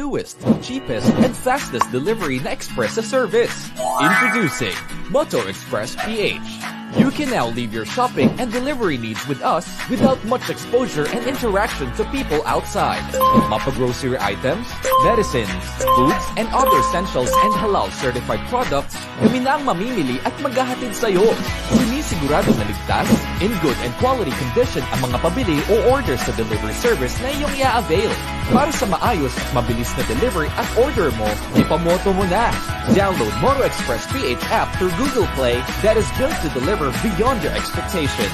newest, cheapest, and fastest delivery na express service. Introducing Moto Express PH. You can now leave your shopping and delivery needs with us without much exposure and interaction to people outside. Mapa-grocery items, medicines, foods, and other essentials and halal-certified products, kami na ang mamimili at maghahatid sa'yo. Sinisigurado na ligtas, in good and quality condition ang mga pabili o orders sa delivery service na iyong i-avail. Para sa maayos at mabilis na delivery at order mo, ipamoto mo na. Download Moto Express PH app through Google Play that is built to deliver beyond your expectation.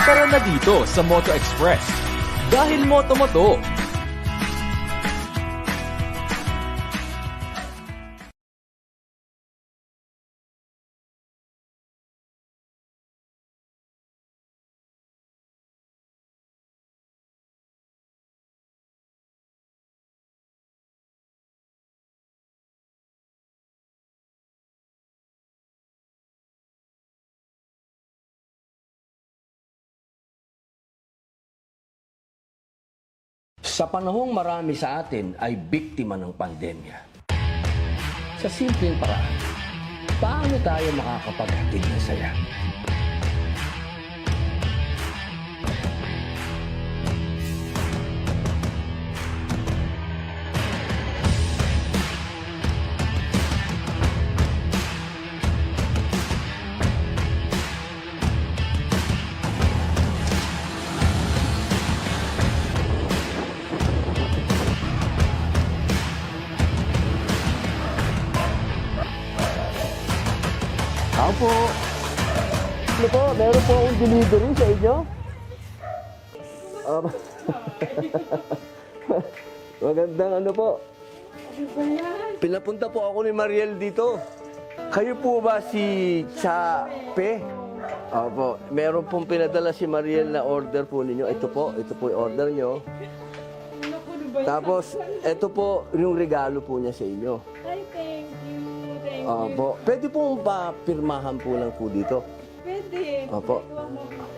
Tara na dito sa Moto Express. Dahil moto mo to. Sa panahong marami sa atin ay biktima ng pandemya. Sa simpleng paraan, paano tayo makakapaghatid ng saya? Ako po. Ano po, meron po akong delivery sa inyo? Magandang ano po. Pinapunta po ako ni Mariel dito. Kayo po ba si Chape? Opo, meron pong pinadala si Mariel na order po ninyo. Ito po yung order nyo. Tapos, ito po yung regalo po niya sa inyo. Ay, thank you. Thank you. Opo, pwede pong papirmahan po lang po dito. Pwede. Opo. Ito ang mga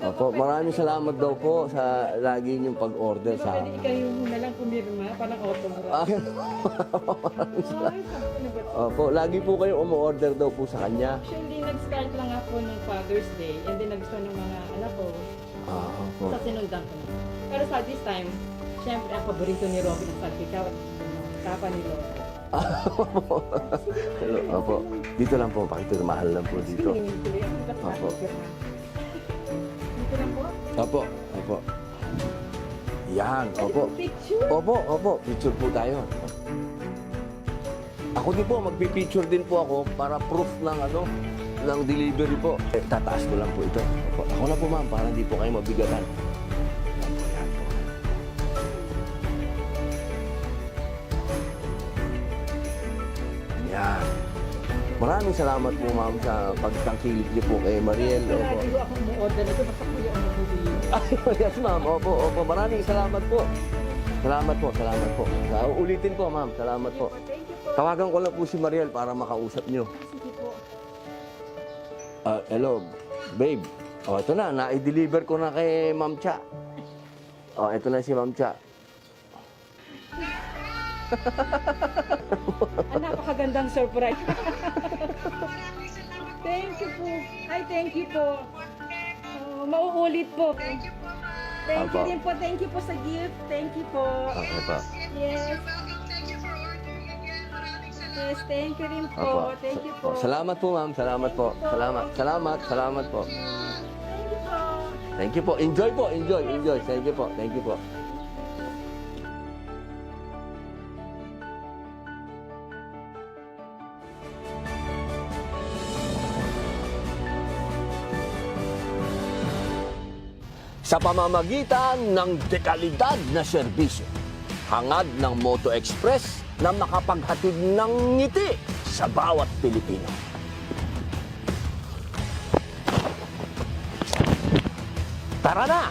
Opo, maraming salamat daw po sa lagi niyong pag-order sa Pwede amin. kayo na lang pumirma, parang autograph. Maraming salamat. Ay, sabi ko na ba? Opo, lagi po kayong umu-order daw po sa kanya. Actually, nag-start lang ako ng Father's Day and then nagustuhan ng mga anak ko. Opo. Sa sinundan ko. Pero sa this time, syempre ang paborito ni Robin ang salpikaw at kapa ni Lord. Opo, dito lang po, pakipirmahan lang po dito. Opo. Dito lang po. Opo, opo. Yan, opo. Picture. Opo, picture po tayo. Ako din po, magpipicture din po ako para proof ng ng delivery po. Tataas ko lang po ito. Opo. Ako na po ma'am, para hindi po kayo mabigatan. Yan po. Yan. Maraming salamat po ma'am sa pagtangkilik niyo po kay Mariel. Opo. Lagi ko akong mo-order na ito, basta kuya ang magbibigay. Yes ma'am, opo. Maraming salamat po. Salamat po. Ulitin po ma'am, salamat po. Thank you po. Tawagan ko lang po si Mariel para makausap niyo. Sige po. Hello, babe. Ito na, na-deliver ko na kay Ma'am Cha. Ito na si Ma'am Cha. Napakagandang surprise. Thank you po. Ay, thank you po. Mauulit po. Thank you po. Thank you Apo. din po. Thank you po sa gift. Thank you po. Okay pa. Yes. Yes, thank you rin po. Opo. Thank you po. Salamat po ma'am, salamat po. Salamat po. Thank you po. Thank you po. Enjoy po, enjoy. Thank you po. Sa pamamagitan ng dekalidad na serbisyo, hangad ng Moto Express na makapaghatid ng ngiti sa bawat Pilipino. Tara na!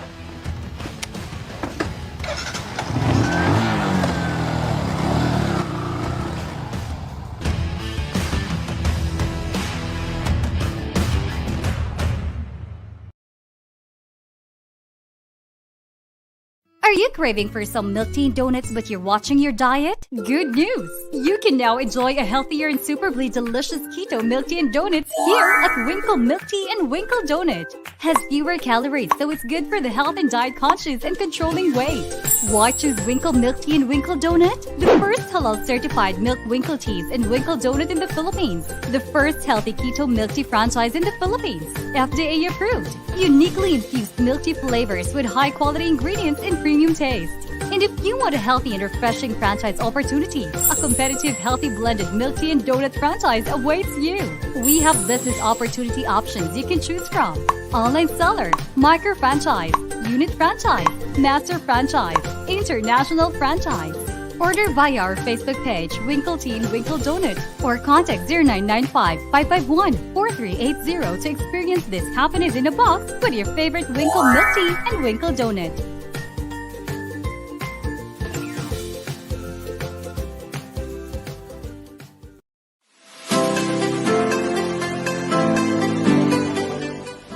Are you craving for some milk tea and donuts but you're watching your diet? Good news! You can now enjoy a healthier and superbly delicious keto milk tea and donuts here at Winkle Milk Tea and Winkle Donut. Has fewer calories, so it's good for the health and diet conscious and controlling weight. Why choose Winkle Milk Tea and Winkle Donut? The first halal certified milk Winkle Teas and Winkle Donut in the Philippines. The first healthy keto milk tea franchise in the Philippines. FDA approved. Uniquely infused milk tea flavors with high quality ingredients and premium taste. And if you want a healthy and refreshing franchise opportunity, a competitive healthy blended milk tea and donut franchise awaits you. We have business opportunity options you can choose from. Online seller, micro franchise, unit franchise, master franchise, international franchise. Order via our Facebook page, Winkle Tea and Winkle Donut, or contact 0995-551-4380 to experience this happiness in a box with your favorite Winkle Milk Tea and Winkle Donut.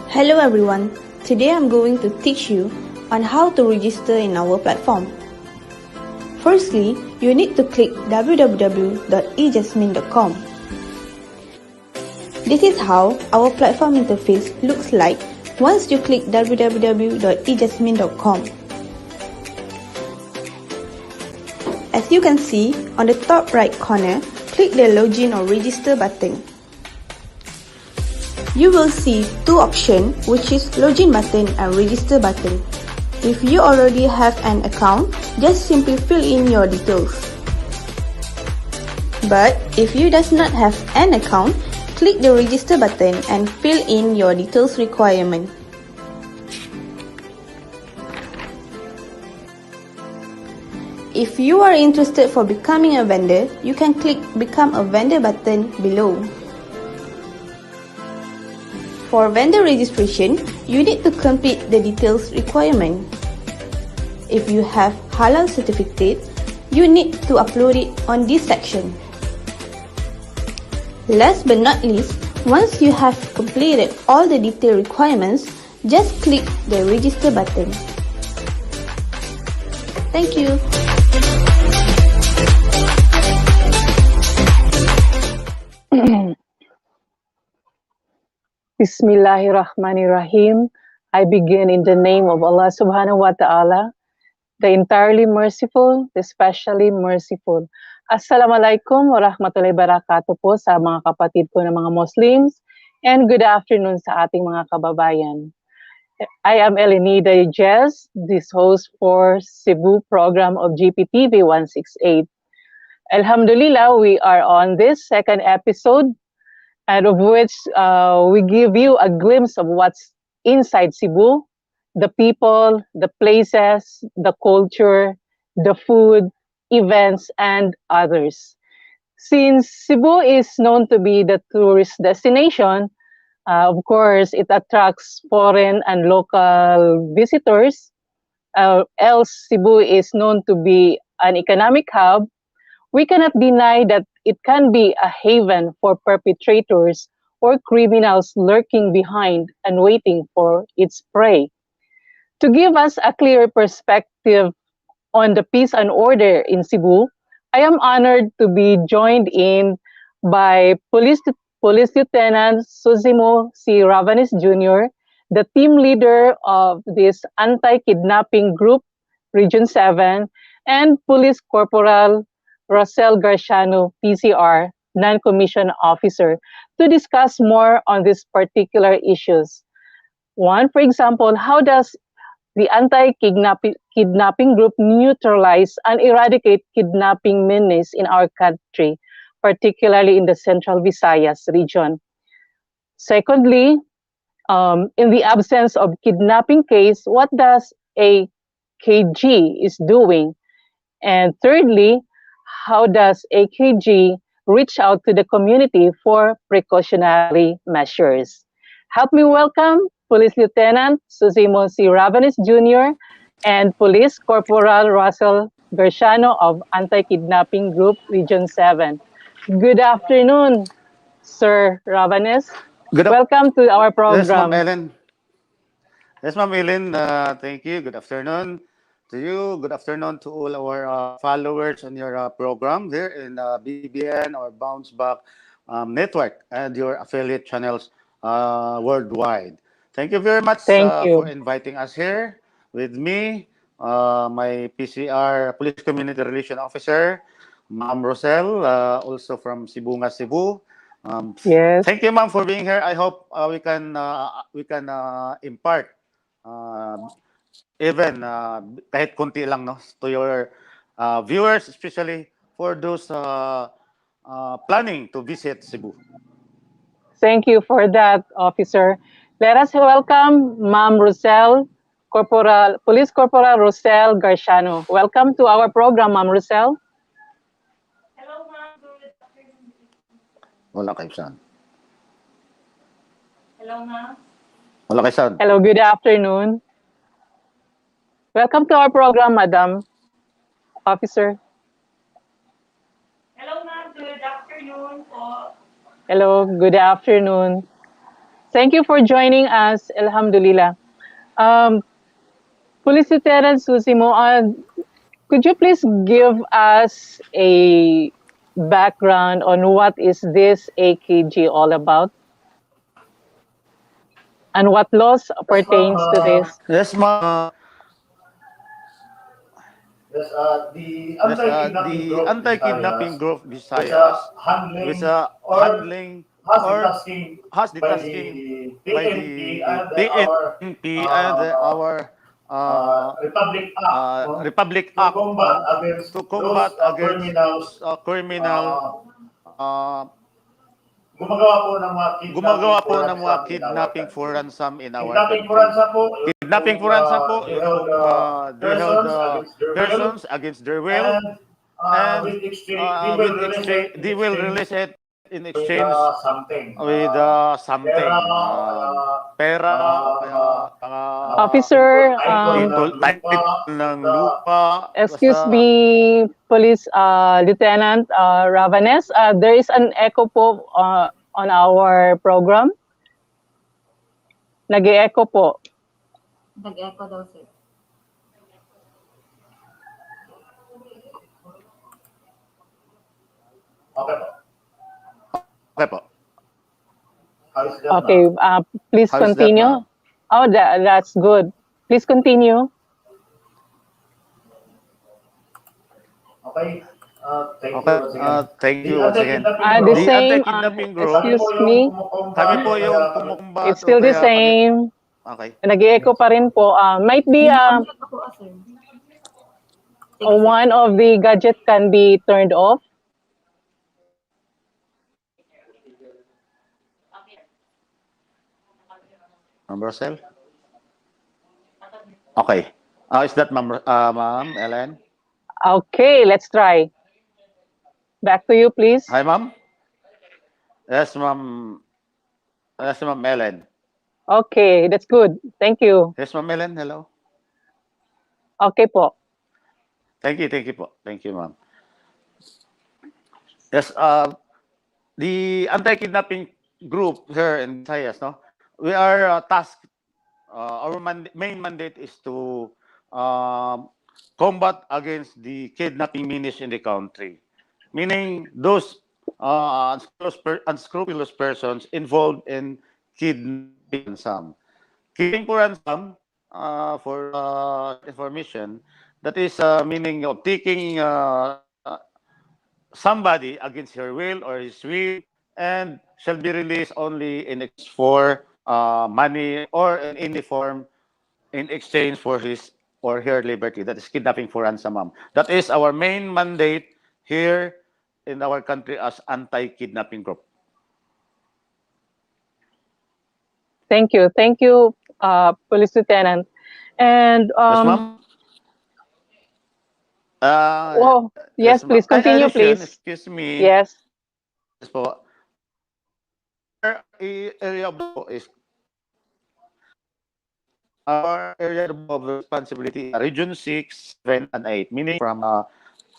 Hello everyone, today I'm going to teach you on how to register in our platform. Firstly, you need to click www.ejasmine.com. This is how our platform interface looks like once you click www.ejasmine.com. As you can see, on the top right corner, click the login or register button. You will see two options, which is login button and register button. If you already have an account, just simply fill in your details. But if you does not have an account, click the register button and fill in your details requirement. If you are interested for becoming a vendor, you can click become a vendor button below. For vendor registration, you need to complete the details requirement. If you have halal certificate, you need to upload it on this section. Last but not least, once you have completed all the detail requirements, just click the register button. Thank you. Bismillahirrahmanirrahim. I begin in the name of Allah subhanahu wa ta'ala, the entirely merciful, the specially merciful. Assalamualaikum warahmatullahi wabarakatuh po sa mga kapatid ko na mga Muslims, and good afternoon sa ating mga kababayan. I am Elenida Diez, this host for Cebu program of GPTV 168. Alhamdulillah, we are on this second episode, and of which we give you a glimpse of what's inside Cebu, the people, the places, the culture, the food, events, and others. Since Cebu is known to be the tourist destination, of course, it attracts foreign and local visitors. Else, Cebu is known to be an economic hub. We cannot deny that it can be a haven for perpetrators or criminals lurking behind and waiting for its prey. To give us a clear perspective on the peace and order in Cebu, I am honored to be joined in by Police Lieutenant Susimo C. Ravanes Jr., the team leader of this anti-kidnapping group, Region 7, and Police Corporal Rosel Garciano, PCR, non-commissioned officer, to discuss more on these particular issues. One, for example, how does the anti-kidnapping group neutralize and eradicate kidnapping menace in our country, particularly in the Central Visayas region? Secondly, in the absence of kidnapping case, what does a KG is doing? And thirdly, how does AKG reach out to the community for precautionary measures? Help me welcome Police Lieutenant Susimo C. Ravanes Jr. and Police Corporal Russell Garciano of Anti-Kidnapping Group Region 7. Good afternoon, Sir Ravanes. Welcome to our program. Yes, Ma'am Ellen. Thank you. Good afternoon to you. Good afternoon to all our followers on your program here in BBN or Bounce Back Network and your affiliate channels worldwide. Thank you very much Thank for you. inviting us here with me, my PCR Police Community Relation Officer, Ma'am Rosel, also from Sibunga, Cebu. Yes. Thank you, ma'am, for being here. I hope we can impart uh, even kahit konti lang no to your viewers, especially for those planning to visit Cebu. Thank you for that, officer. Let us welcome Ma'am Rosel, Police Corporal Rosel Garciano. Welcome to our program, Ma'am Rosel. Hello, ma'am. Good afternoon. Wala kayo saan. Hello, ma'am. Wala kayo saan. Hello, good afternoon. Welcome to our program, Madam Officer. Hello, ma'am. Good afternoon po. Hello, good afternoon. Thank you for joining us. Alhamdulillah. Police Lieutenant Susimo, could you please give us a background on what is this AKG all about and what laws Yes, ma'am. pertains to this? Yes, ma'am. Yes, the Yes, anti-kidnapping the group anti-kidnapping Visayas group is Visayas with handling or handling has the or tasking has the by tasking the by PNP the and our PNP and our Republic Act, no, Republic to Act, combat no, against to those combat against criminals those criminal uh, uh, gumagawa po ng mga kidnapping gumagawa for po ng mga ransom in our kidnapping for country. ransom in our Kidnapping for country. ransom po, Kidnapping yung for ransom po they yung held they held persons against their will, persons against their will and and with exchange, they will release it in they will exchange release it in with exchange something. with Pera something o kaya pera o kaya mga Officer, title ng lupa. title ng lupa excuse basta me, Police Lieutenant Ravanes, there is an echo po on our program. Nag-echo po. Nag-echo daw, sir. Okay po. okay po. How is that Okay, now? please How is that continue. now? Oh, that's good. Please continue. Okay. Thank you Okay, once again. thank The you once again. anti-kidnapping The The group, same, anti-kidnapping group, kami excuse po yung me, kumukumbat kami o po kaya yung kumukumbat it's o still the kaya same. okay. Nag-echo pa rin po. Might be Nag-echo po, sir. one of the gadget can be turned off. Ma'am Rosel? Okay. Is that Ma'am Ellen? Okay, let's try. Back to you, please. Hi, Ma'am. Yes, Ma'am. Yes, Ma'am Ellen. Okay, that's good. Thank you. Yes, Ma'am Ellen. Hello. Okay po. Thank you po. Thank you, Ma'am. Yes, the anti-kidnapping group here in Visayas, no? We are tasked. Our main mandate is to combat against the kidnapping menace in the country, meaning those unscrupulous persons involved in kidnapping ransom. Kidnapping for ransom, for information, that is meaning of taking somebody against her will or his will and shall be released only in for money or in any form in exchange for his or her liberty. That is kidnapping for ransom, ma'am. That is our main mandate here in our country as anti-kidnapping group. Thank you. Thank you, Police Lieutenant. And Yes, ma'am. oh, yes, Yes, ma'am. please continue, Addition, please. excuse me. Yes. Yes po. Our area of is our area of responsibility, Region 6, 7, and 8, meaning from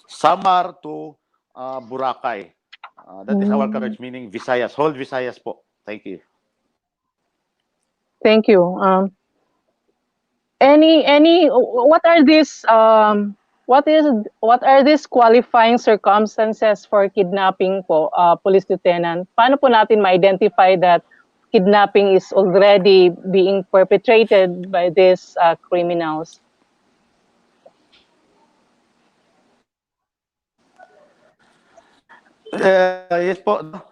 Samar to Boracay. That is our coverage, meaning Visayas, whole Visayas po. Thank you. Thank you. Any what are these what are these qualifying circumstances for kidnapping po, Police Lieutenant? Paano po natin ma-identify that kidnapping is already being perpetrated by these criminals? Yes po, no?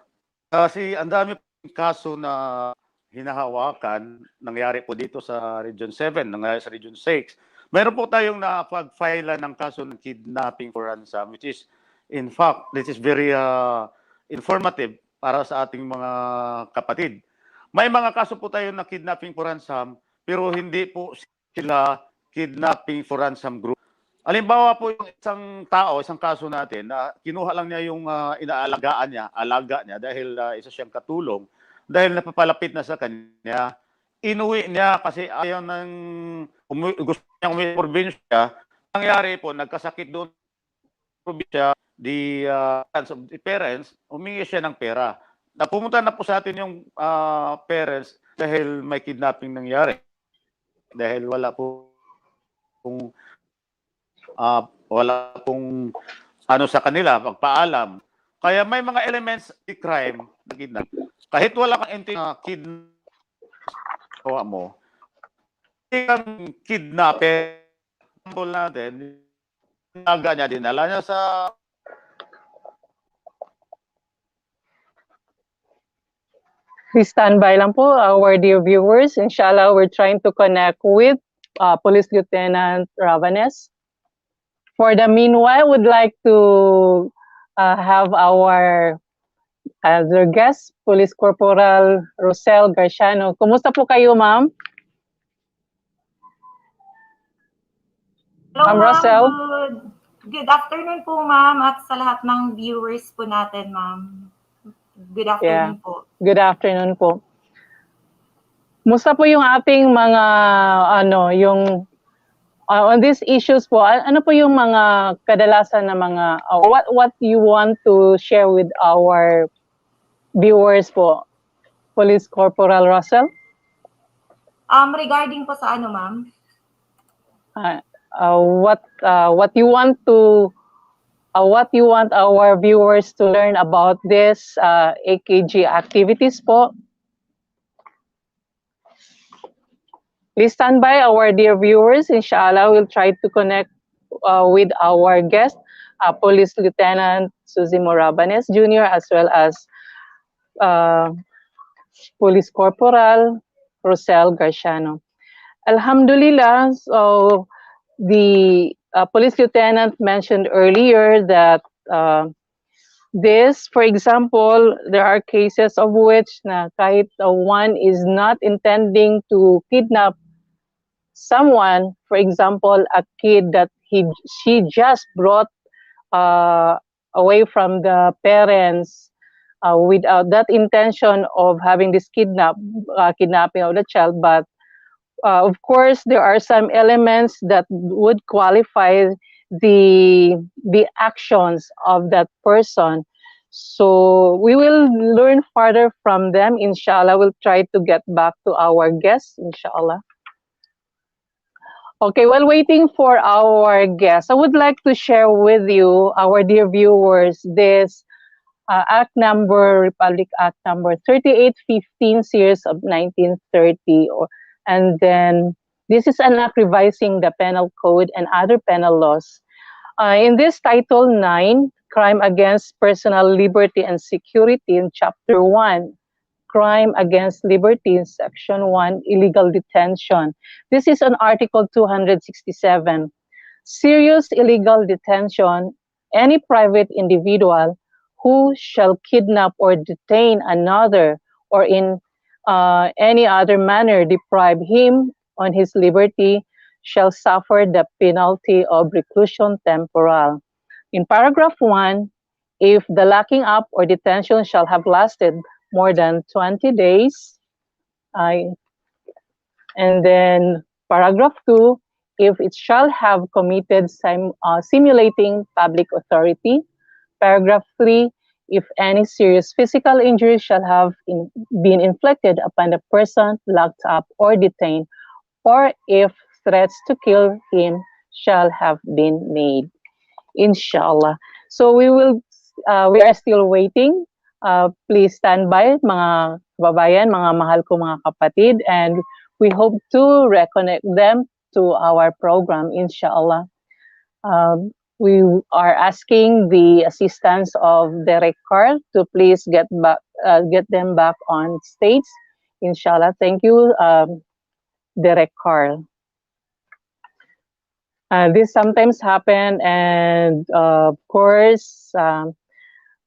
Kasi ang dami pong kaso na hinahawakan, nangyari po dito sa Region 7, nangyari sa Region 6. Meron po tayong napag-file ng kaso ng kidnapping for ransom, which is, in fact, this is very informative para sa ating mga kapatid. May mga kaso po tayo na kidnapping for ransom, pero hindi po sila kidnapping for ransom group. Halimbawa po yung isang tao, isang kaso natin na kinuha lang niya yung inaalagaan niya, alaga niya dahil isa siyang katulong, dahil napapalapit na sa kanya, inuwi niya kasi ayaw ng gusto niyang umuwi sa probinsya. Nangyari po, nagkasakit doon sa probinsya, the parents, humingi siya ng pera. Napumunta na po sa atin yung parents dahil may kidnapping nangyari. Dahil wala pong ano sa kanila, pagpaalam. Kaya may mga elements of crime na kidnap. Kahit wala kang kidnap mo, hindi kang kidnapper natin, niya, dinala niya sa Please stand by lang po, our dear viewers. Inshallah, we're trying to connect with Police Lieutenant Ravanes. For the meanwhile, would like to have our other guest, Police Corporal Rosel Garciano. Kumusta po kayo, ma'am? Hello, Ma'am ma'am. Rosel. Good afternoon po, ma'am, at sa lahat ng viewers po natin, ma'am. Good afternoon po. Good afternoon po. Musta po yung ating mga yung on these issues po, ano po yung mga kadalasan na mga what you want to share with our viewers po, Police Corporal Russell? Regarding po sa ano, ma'am? What you want our viewers to learn about this AKG activities po? Please stand by, our dear viewers. Inshallah, we'll try to connect with our guest, Police Lieutenant Suzy Morabanes Jr., as well as Police Corporal Rosel Garciano. Alhamdulillah, so the Police Lieutenant mentioned earlier that this, for example, there are cases of which na kahit one is not intending to kidnap someone, for example, a kid that she just brought away from the parents without that intention of having this kidnapping of the child, but of course, there are some elements that would qualify the actions of that person. So we will learn further from them. Inshallah, we'll try to get back to our guests, inshallah. Okay, while waiting for our guests, I would like to share with you, our dear viewers, this Republic Act number 3815 series of 1930, and then this is an act revising the penal code and other penal laws. In this Title 9, Crime Against Personal Liberty and Security, in Chapter 1, Crime Against Liberty, in Section 1, Illegal Detention. This is on Article 267. Serious illegal detention, any private individual who shall kidnap or detain another or in any other manner deprive him on his liberty shall suffer the penalty of reclusion temporal. In paragraph 1, if the locking up or detention shall have lasted more than 20 days, and then paragraph 2, if it shall have committed simulating public authority. Paragraph 3, if any serious physical injury shall have been inflicted upon the person locked up or detained, or if threats to kill him shall have been made. Inshallah. So we are still waiting. Please stand by, mga kababayan, mga mahal ko mga kapatid, and we hope to reconnect them to our program, inshallah. We are asking the assistance of Derek Carl to please get them back on stage, inshallah. Thank you, Derek Carl. This sometimes happen, and of course,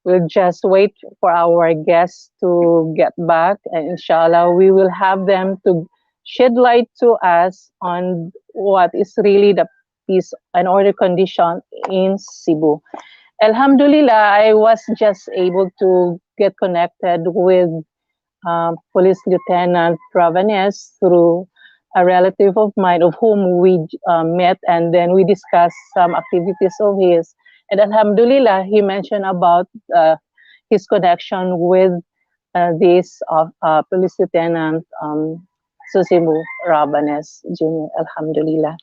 we'll just wait for our guests to get back, and inshallah, we will have them to shed light to us on what is really the peace and order condition in Cebu. Alhamdulillah, I was just able to get connected with Police Lieutenant Ravanes through a relative of mine of whom we met, and then we discussed some activities of his. And Alhamdulillah, he mentioned about his connection with this Police Lieutenant Susimu Rabanes Jr. Alhamdulillah.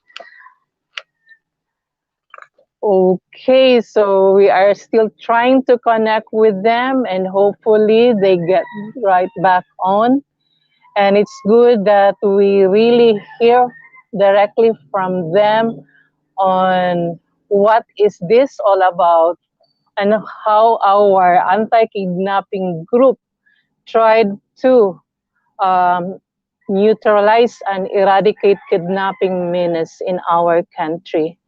Okay, so we are still trying to connect with them, and hopefully they get right back on. And it's good that we really hear directly from them on what is this all about and how our anti-kidnapping group tried to neutralize and eradicate kidnapping menace in our country.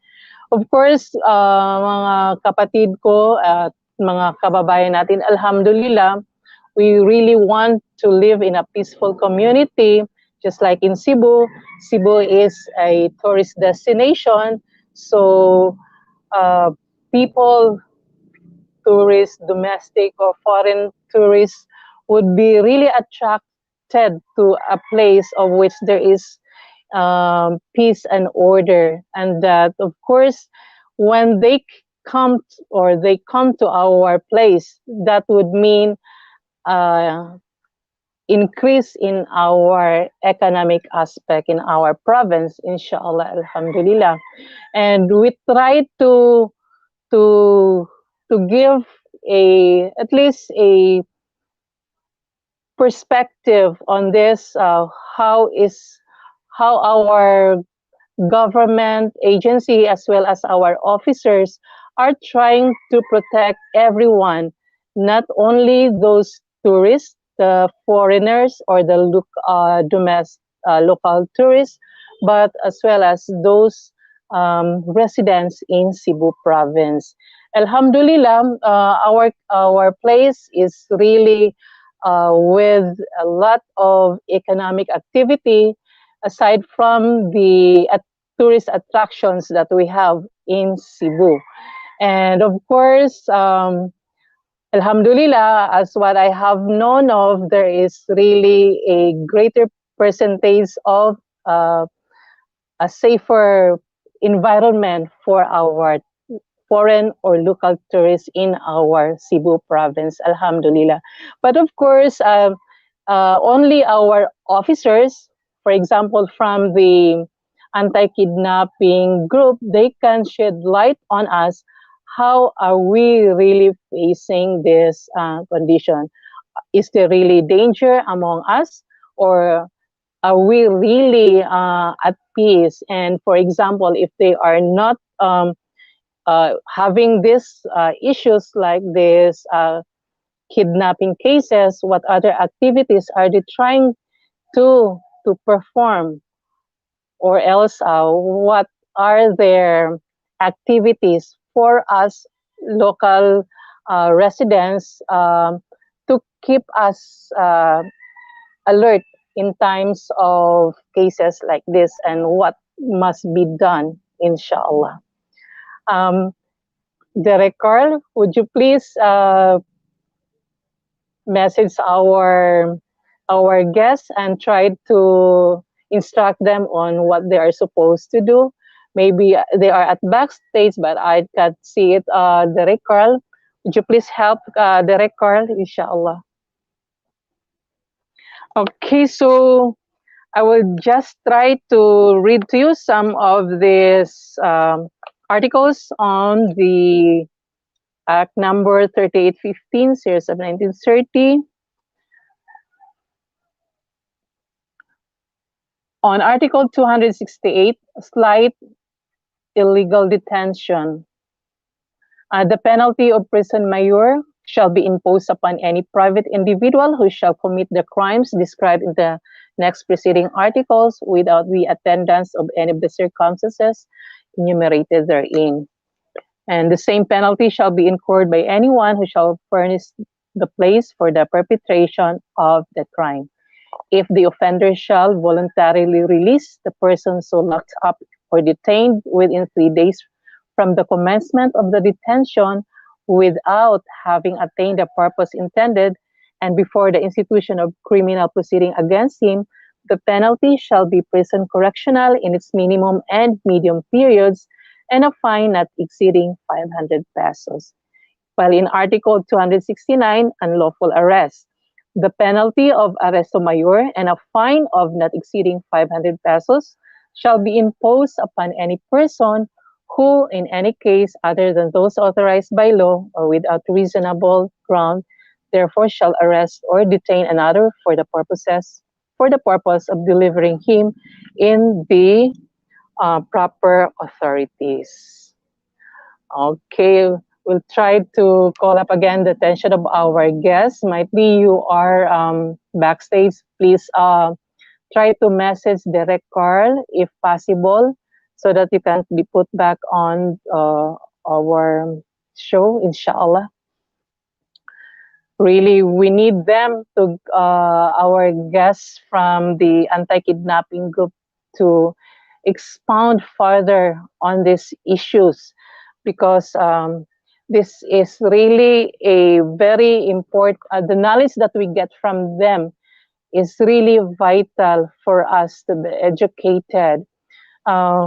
Of course, mga kapatid ko at mga kababayan natin, alhamdulillah, we really want to live in a peaceful community, just like in Cebu. Cebu is a tourist destination, so people, tourists, domestic or foreign tourists, would be really attracted to a place of which there is peace and order, and that of course when they come to our place, that would mean increase in our economic aspect in our province, inshallah, alhamdulillah. And we try to give at least a perspective on this, how our government agency as well as our officers are trying to protect everyone, not only those tourists, the foreigners or the local tourists, but as well as those residents in Cebu province. Alhamdulillah, our place is really with a lot of economic activity, aside from the tourist attractions that we have in Cebu. And of course, alhamdulillah, as what I have known of, there is really a greater percentage of a safer environment for our foreign or local tourists in our Cebu province, alhamdulillah. But of course, only our officers, for example, from the anti-kidnapping group, they can shed light on us. How are we really facing this condition? Is there really danger among us, or are we really at peace? And for example, if they are not having these issues like this kidnapping cases, what other activities are they trying to perform? Or else, what are their activities for us local residents to keep us alert in times of cases like this, and what must be done, inshallah. Derek Carl, would you please message our guests and try to instruct them on what they are supposed to do? Maybe they are at backstage, but I can't see it. Derek Carl, would you please help Derek Carl, inshallah? Okay, so I will just try to read to you some of these articles on the Act number 3815, series of 1930. On Article 268, slight illegal detention. The penalty of prison mayor shall be imposed upon any private individual who shall commit the crimes described in the next preceding articles without the attendance of any of the circumstances enumerated therein. And the same penalty shall be incurred by anyone who shall furnish the place for the perpetration of the crime. If the offender shall voluntarily release the person so locked up or detained within 3 days from the commencement of the detention without having attained the purpose intended and before the institution of criminal proceeding against him, the penalty shall be prison correctional in its minimum and medium periods and a fine not exceeding 500 pesos. While in Article 269, unlawful arrest, the penalty of arresto mayor and a fine of not exceeding 500 pesos shall be imposed upon any person who, in any case other than those authorized by law or without reasonable ground, therefore shall arrest or detain another for the purpose of delivering him in the proper authorities. Okay, we'll try to call up again the attention of our guests. Might be you are backstage. Please try to message Direct Carl if possible so that you can be put back on our show, inshallah. Really, we need them to, our guests from the anti-kidnapping group, to expound further on these issues because this is really a very important, the knowledge that we get from them is really vital for us to be educated.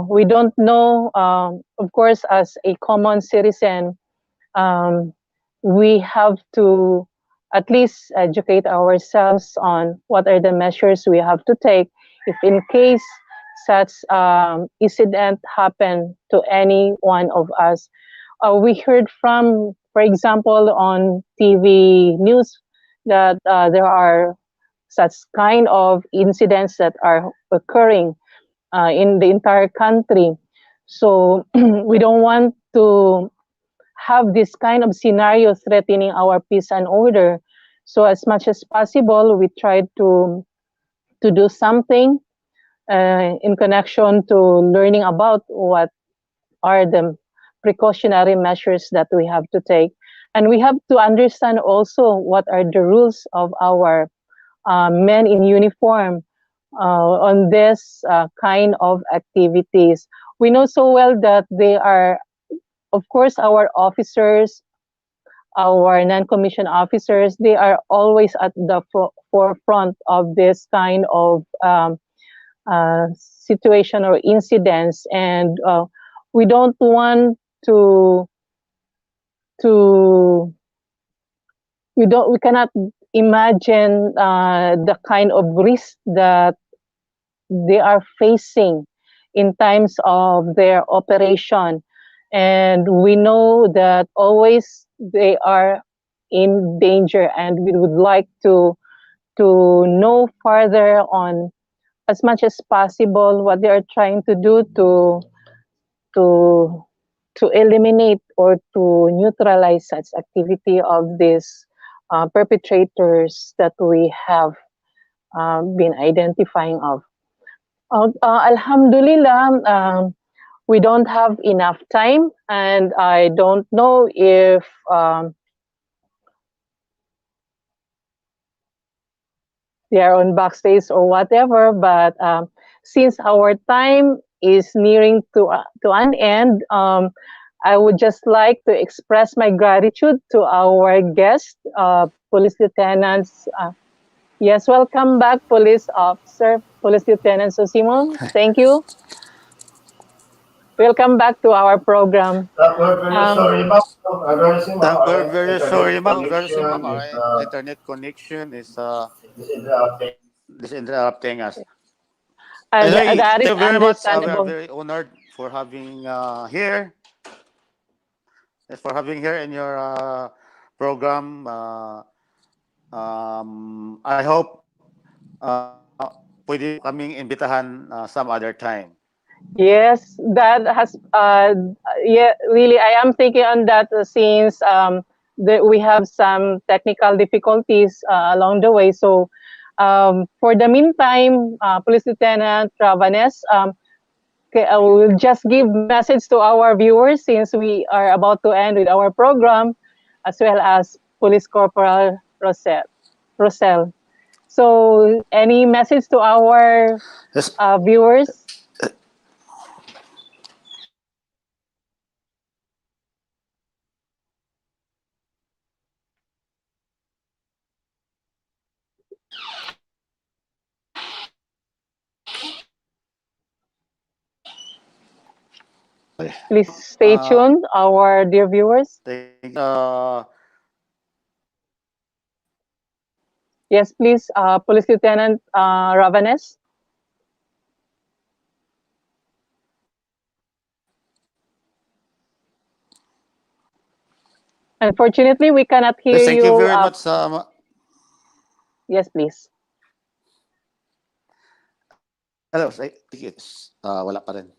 We don't know, of course, as a common citizen, we have to at least educate ourselves on what are the measures we have to take if in case such incident happen to any one of us. We heard from, for example, on TV news that there are such kind of incidents that are occurring in the entire country. So we don't want to have this kind of scenario threatening our peace and order. So as much as possible, we try to do something in connection to learning about what are the precautionary measures that we have to take. And we have to understand also what are the rules of our men in uniform on this kind of activities. We know so well that they are, of course, our officers, our non-commissioned officers, they are always at the forefront of this kind of situation or incidents, and we don't want to we cannot imagine the kind of risk that they are facing in times of their operation. And we know that always they are in danger, and we would like to know further on as much as possible what they are trying to do to eliminate or to neutralize such activity of these perpetrators that we have been identifying of. Alhamdulillah, we don't have enough time, and I don't know if they are on backstage or whatever, but since our time is nearing to an end, I would just like to express my gratitude to our guest, Police Lieutenants. Yes, welcome back, Police Officer, Police Lieutenant Sosimon. Thank you. Welcome back to our program. We're very sorry, ma'am. Very sorry, ma'am. We're Our very sorry, ma'am. Very sorry, ma'am. internet connection Our is internet connection is disinterrupting. interrupting us. Anyway, That is thank you very much. We are understandable. very honored for having here, for having here in your program. I hope pwede kaming imbitahan some other time. Yes, that has, yeah, really, I am thinking on that since we have some technical difficulties along the way. So, for the meantime, Police Lieutenant Ravanes, okay, I will just give message to our viewers since we are about to end with our program, as well as Police Corporal Rosel. So, any message to our Yes. viewers? Please stay tuned, our dear viewers. Thank Yes, please, Police Lieutenant Ravanes. Unfortunately, we cannot hear yes, thank you you. very much. Yes, please. Hello, wala pa rin.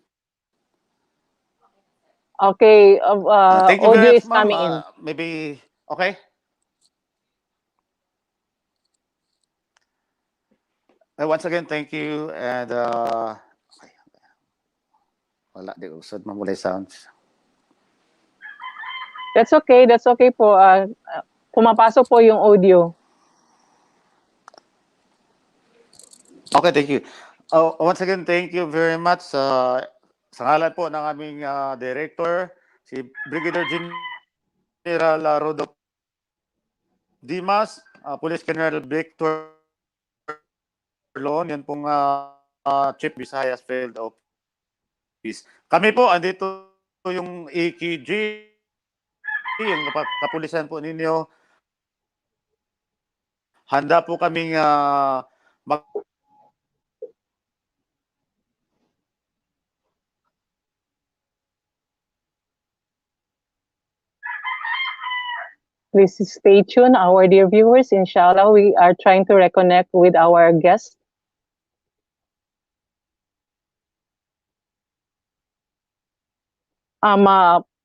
Okay, Thank you audio very much, is ma'am. coming in. Maybe, okay? Once again, thank you. And wala, di usod mamulay sounds. That's okay po. Pumapasok po yung audio. Okay, thank you. Once again, thank you very much. Sa ngalan po ng aming director, si Brigadier General Rodolfo Dimas, Police General Victor Loan, yan pong Chief Visayas Field Office. Kami po, andito yung EKG, yung kapulisan po ninyo. Handa po kaming Please stay tuned, our dear viewers. Inshallah, we are trying to reconnect with our guest.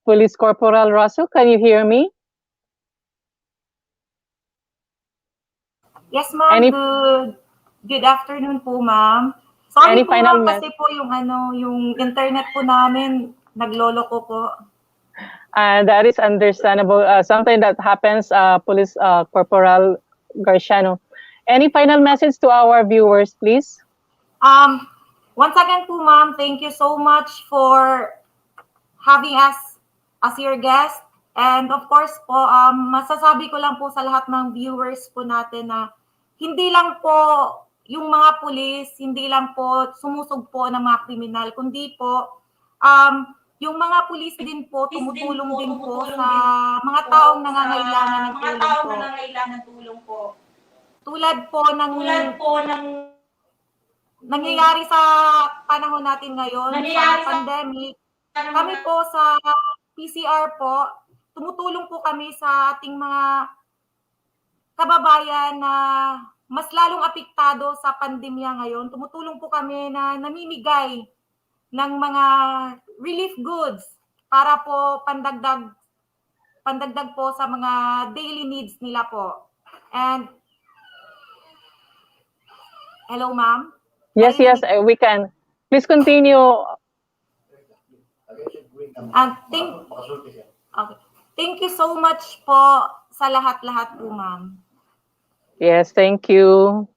Police Corporal Russell, can you hear me? Yes, ma'am. Good afternoon po, ma'am. Sorry Any po, final ma'am, kasi po yung internet po namin, nagloloko po. That is understandable. Something that happens, Police Corporal Garciano. Any final message to our viewers, please? Once again po, ma'am, thank you so much for having us as your guest. And of course po, masasabi ko lang po sa lahat ng viewers po natin na hindi lang po yung mga pulis, hindi lang po sumusugpo ng mga kriminal, kundi po yung mga pulis din po tumutulong din po sa mga taong nangangailangan ng tulong po. Tulad po ng nangyayari sa panahon natin ngayon, sa pandemic, kami po sa PCR po, tumutulong po kami sa ating mga kababayan na mas lalong apektado sa pandemya ngayon. Tumutulong po kami na namimigay ng mga relief goods para po pandagdag po sa mga daily needs nila po. And hello, ma'am? Yes, we can. Please continue. Thank you so much po sa lahat-lahat po, ma'am. Yes, thank you.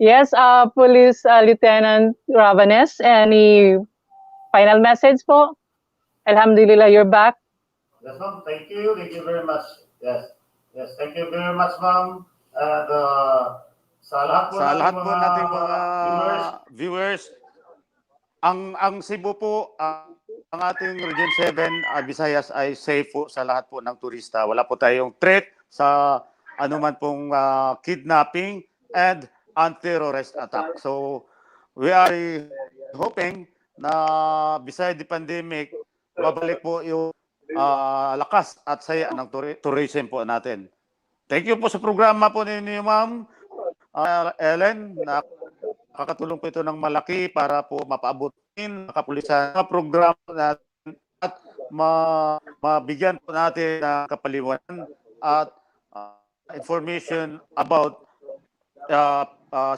Yes, Police Lieutenant Ravanes, any final message po? Alhamdulillah, you're back. Yes, ma'am. Thank you. Thank you very much. Yes. Yes, thank you very much, ma'am. And sa lahat po nating mga viewers, ang Cebu po, ang ating Region 7, Visayas ay safe po sa lahat po ng turista. Wala po tayong threat sa anuman pong kidnapping and anti-terrorist attack. So, we are hoping na beside the pandemic, babalik po yung lakas at saya ng tourism po natin. Thank you po sa programa po ninyo, Ma'am Ellen. Nakakatulong po ito ng malaki para po mapaabutin kapulisan na programa natin at mabigyan po natin ng kapaliwanan at information about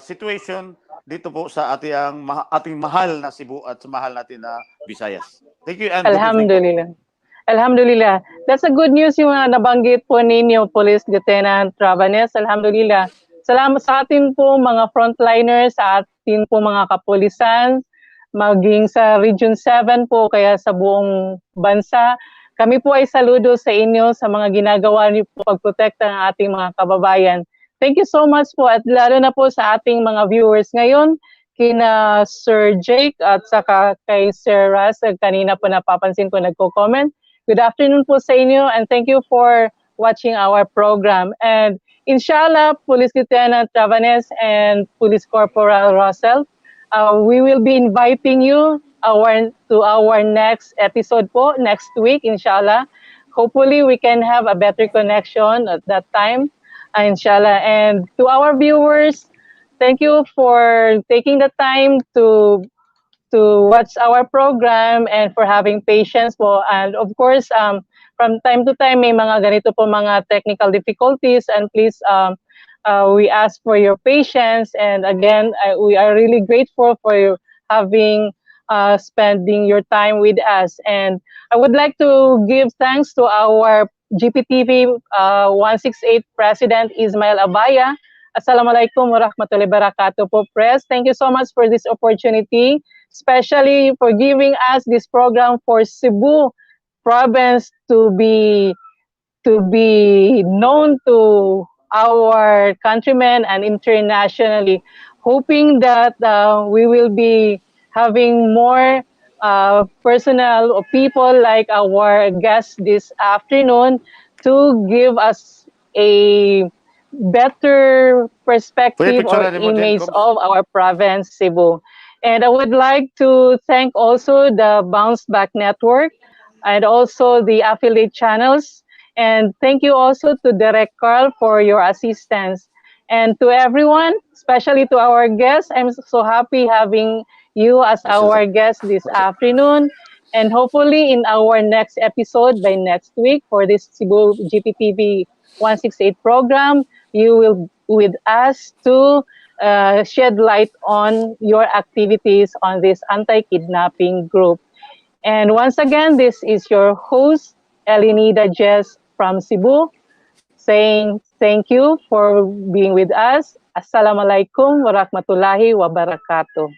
situation dito po sa ating mahal na Cebu at sa mahal natin na Visayas. Thank you and good evening Alhamdulillah. po. Alhamdulillah. That's a good news yung nabanggit po ninyo, Police Lieutenant Travanez. Alhamdulillah. Salamat sa atin po mga frontliners, sa atin po mga kapulisan, maging sa Region 7 po, kaya sa buong bansa. Kami po ay saludo sa inyo sa mga ginagawa niyo po pagprotekta ng ating mga kababayan. Thank you so much po at lalo na po sa ating mga viewers ngayon, kina Sir Jake at saka kay Sir Ras, kanina po napapansin ko nagko-comment. Good afternoon po sa inyo and thank you for watching our program. And inshallah, Police Lieutenant Travanez and Police Corporal Russell, we will be inviting you to our next episode po next week, inshallah. Hopefully, we can have a better connection at that time, inshallah. And to our viewers, thank you for taking the time to watch our program and for having patience po. And of course, from time to time, may mga ganito po mga technical difficulties and please, we ask for your patience. And again, we are really grateful for you having spending your time with us. And I would like to give thanks to our GPTV 168 President Ismail Abaya. Assalamualaikum warahmatullahi wabarakatuh po, Press. Thank you so much for this opportunity, especially for giving us this program for Cebu province to be known to our countrymen and internationally. Hoping that we will be having more personal or people like our guest this afternoon to give us a better perspective or image of our province, Cebu. And I would like to thank also the Bounce Back Network and also the affiliate channels. And thank you also to Derek Carl for your assistance. And to everyone, especially to our guests, I'm so happy having you as our guest this afternoon. And hopefully in our next episode by next week for this Cebu GPTV 168 program, you will with us to shed light on your activities on this anti-kidnapping group. And once again, this is your host, Elenida Diez from Cebu, saying thank you for being with us. Assalamualaikum warahmatullahi wabarakatuh.